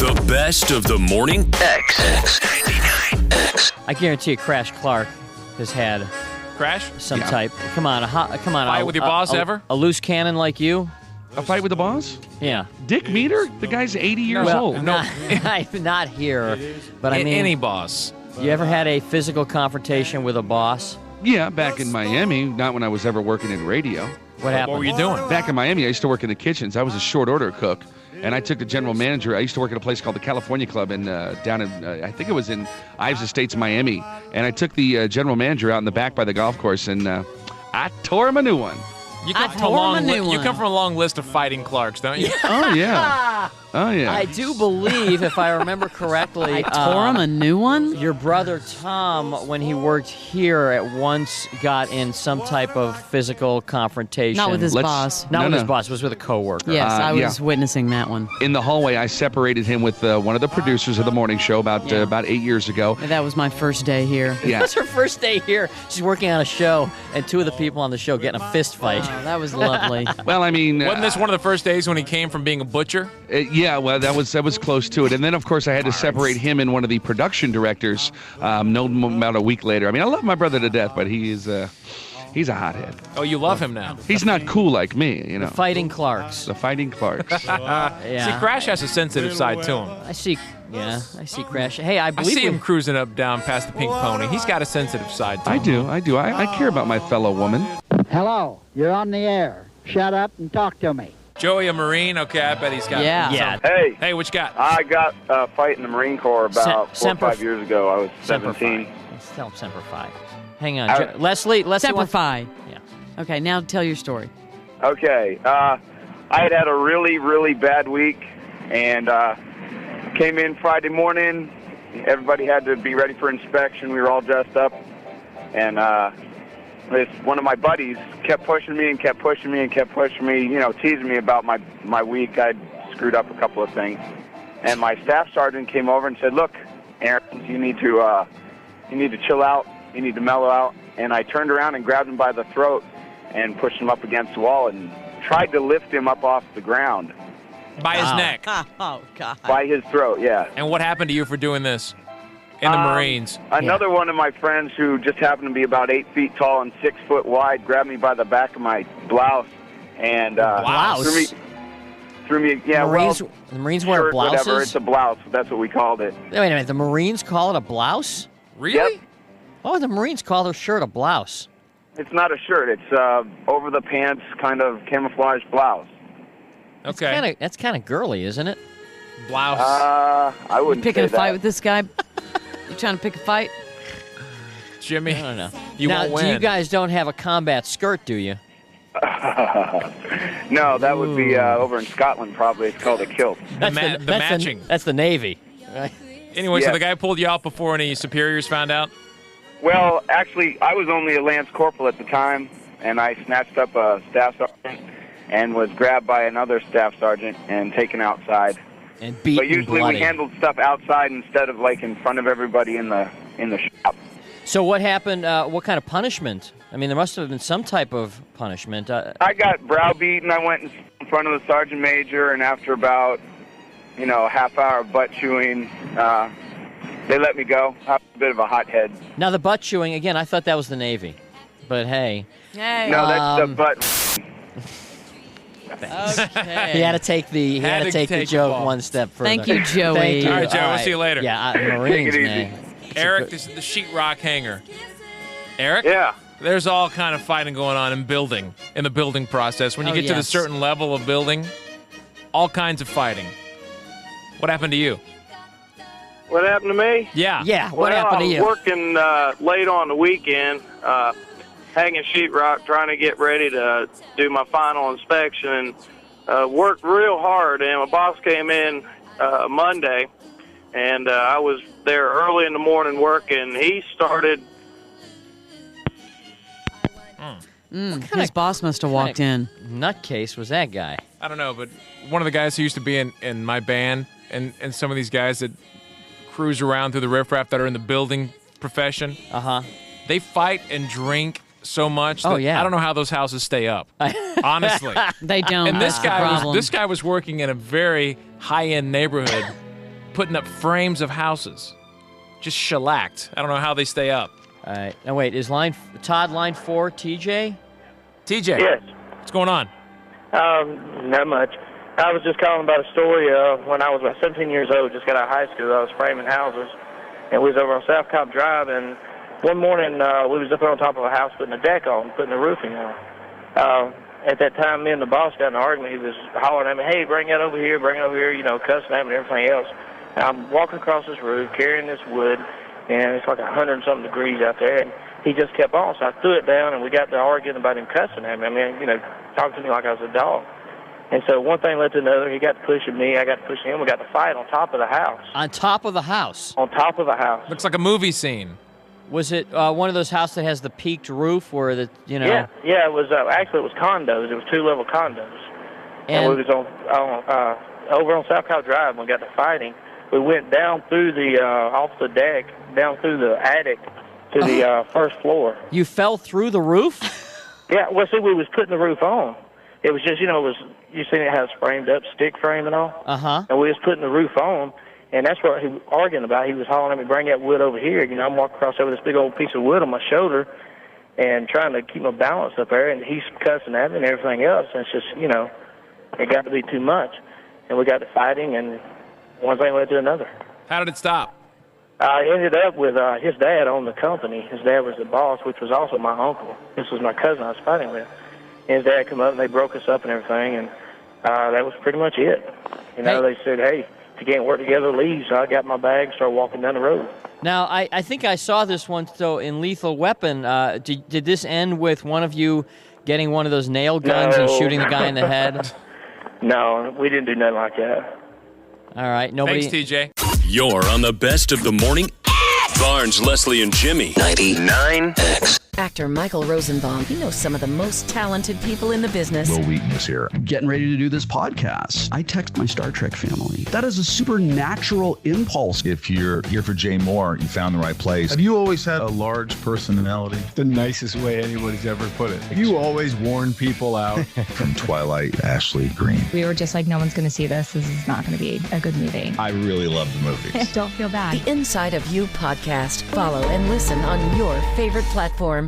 The best of the morning X99X. I guarantee you Crash Clark has had Crash? some type. Come on. Fight with your boss ever? A loose cannon like you? A fight with the boss? Yeah. Dick Meter? The guy's 80 years Well, old. not here, but I mean, Any boss. you ever had a physical confrontation with a boss? Yeah, back in Miami, not when I was ever working in radio. What happened? What were you doing? Back in Miami, I used to work in the kitchens. I was a short order cook, and I took the general manager. I used to work at a place called the California Club down in, I think it was in Ives Estates, Miami. And I took the general manager out in the back by the golf course, and I tore him a new one. You come from a long list of fighting Clarks, don't you? Oh, yeah. Oh, yeah. I do believe, if I remember correctly, Tore him a new one? your brother Tom, when he worked here, at once got in some type of physical confrontation. Not with his Let's- boss. Not No, with his no. boss. It was with a coworker. Yes, I was yeah. witnessing that one. In the hallway, I separated him with one of the producers of the morning show about 8 years ago. That was my first day here. Yeah. That's her first day here. She's working on a show, and two of the people on the show getting a fist fight. Oh, that was lovely. Well, I mean, Wasn't this one of the first days when he came from being a butcher? yeah, well, that was close to it. And then, of course, I had to separate him and one of the production directors about a week later. I mean, I love my brother to death, but he's a hothead. Oh, you love him now. He's not cool like me, you know. Fighting Clarks. The Fighting Clarks. Yeah. See, Crash has a sensitive side to him. I see Crash. Hey, I I believe see him cruising up down past the pink pony. He's got a sensitive side to I him. do. I care about my fellow woman. Hello, you're on the air. Shut up and talk to me. Joey, a Marine? Okay, I bet he's got Yeah. Yeah. Hey, Hey, what you got? I got a fight in the Marine Corps about 4 or Semper- 5 years ago. I was Semper 17. Fi. Let's tell him Semper Fi. Hang on. I- Leslie Semper wants- Fi. Yeah. Okay, now tell your story. Okay, I had a really, really bad week, and came in Friday morning. Everybody had to be ready for inspection. We were all dressed up, and one of my buddies kept pushing me, you know, teasing me about my week. I'd screwed up a couple of things. And my staff sergeant came over and said, "Look, Aaron, you need to chill out. You need to mellow out." And I turned around and grabbed him by the throat and pushed him up against the wall and tried to lift him up off the ground. By his neck. Oh, God. By his throat, yeah. And what happened to you for doing this in the Marines? Another one of my friends who just happened to be about 8 feet tall and 6 foot wide grabbed me by the back of my blouse and Blouse? threw me. Yeah, Marines, well, the Marines wear shirt, blouses? whatever. It's a blouse. That's what we called it. Wait a minute. The Marines call it a blouse? Really? Yep. Oh, the Marines call their shirt a blouse. It's not a shirt. It's over the pants kind of camouflage blouse. Okay. That's kind of girly, isn't it? Blouse. I wouldn't Picking say a fight that. with this guy? You trying to pick a fight? Jimmy, I don't know. you now, won't win. you guys don't have a combat skirt, do you? No, that would be over in Scotland probably. It's called a kilt. the matching. That's the Navy. Right? Anyway, so Yeah. the guy pulled you out before any superiors found out? Well, actually, I was only a lance corporal at the time, and I snatched up a staff sergeant and was grabbed by another staff sergeant and taken outside. And beaten But usually bloody. we handled stuff outside instead of like in front of everybody in the shop. So what happened? What kind of punishment? I mean, there must have been some type of punishment. I got browbeaten. I went in front of the sergeant major, and after about, a half hour of butt chewing, they let me go. I was a bit of a hothead. Now, the butt chewing, again, I thought that was the Navy. But hey. Hey. No, that's the butt. Okay. He had to take the Had to take the the joke ball. one step further. Thank you, Joey. Thank you. All right, Joe, we'll see you later. Yeah, Marines, Take it easy. man. Eric, this is the sheetrock hanger. Eric? Yeah. There's all kind of fighting going on in the building process. When you Oh, get to the yes. certain level of building, all kinds of fighting. What happened to you? What happened to me? Yeah. Yeah, what happened to I you? was working late on the weekend, hanging sheetrock, trying to get ready to do my final inspection, and worked real hard. And my boss came in Monday, and I was there early in the morning working. He started. His boss must have walked in. Nutcase was that guy. I don't know, but one of the guys who used to be in my band and some of these guys that cruise around through the riffraff that are in the building profession, Uh-huh. they fight and drink so much Oh, that yeah. I don't know how those houses stay up. Honestly. They don't. And this That's the guy problem. was working in a very high-end neighborhood putting up frames of houses. Just shellacked. I don't know how they stay up. All right. Now, wait, is Todd line 4 TJ? TJ. Yes. What's going on? Not much. I was just calling about a story when I was about 17 years old, just got out of high school. I was framing houses, and we was over on South Cobb Drive, and one morning we was up on top of a house putting a deck on, putting the roofing on. At that time, me and the boss got in an argument. He was hollering at me, hey, bring it over here, cussing at me and everything else. And I'm walking across this roof, carrying this wood, and it's like 100-something degrees out there, and he just kept on. So I threw it down, and we got to arguing about him cussing at me. I mean, talking to me like I was a dog. And so one thing led to another. He got to pushing me. I got to pushing him. We got to fight on top of the house. On top of the house? On top of the house. Looks like a movie scene. Was it one of those houses that has the peaked roof where the, Yeah, it was, actually it was condos. It was 2-level condos. And we was over on South Cobb Drive when we got to fighting. We went down through the, off the deck, down through the attic to the first floor. You fell through the roof? Yeah, well, see, we was putting the roof on. It was just, you seen it has framed up, stick frame and all? Uh-huh. And we was putting the roof on, and that's what he was arguing about. He was hollering at me, bring that wood over here. I'm walking across over this big old piece of wood on my shoulder and trying to keep my balance up there, and he's cussing at me and everything else. And it's just, it got to be too much. And we got to fighting, and one thing led to another. How did it stop? I ended up with his dad owned the company. His dad was the boss, which was also my uncle. This was my cousin I was fighting with. And his dad come up, and they broke us up and everything, and that was pretty much it. They said, hey, if you can't work together, leave. So I got my bag and started walking down the road. Now, I think I saw this once, though, in Lethal Weapon. Did this end with one of you getting one of those nail guns and shooting the guy in the head? No, we didn't do nothing like that. All right, nobody. Thanks, TJ. You're on the best of the morning. Barnes, Leslie, and Jimmy. 99X. Actor Michael Rosenbaum. He knows some of the most talented people in the business. Low weakness here. Getting ready to do this podcast. I text my Star Trek family. That is a supernatural impulse. If you're here for Jay Moore, you found the right place. Have you always had a large personality? The nicest way anybody's ever put it. You always warn people out. From Twilight, Ashley Green. We were just like, no one's going to see this. This is not going to be a good movie. I really love the movies. Don't feel bad. The Inside of You podcast. Follow and listen on your favorite platform.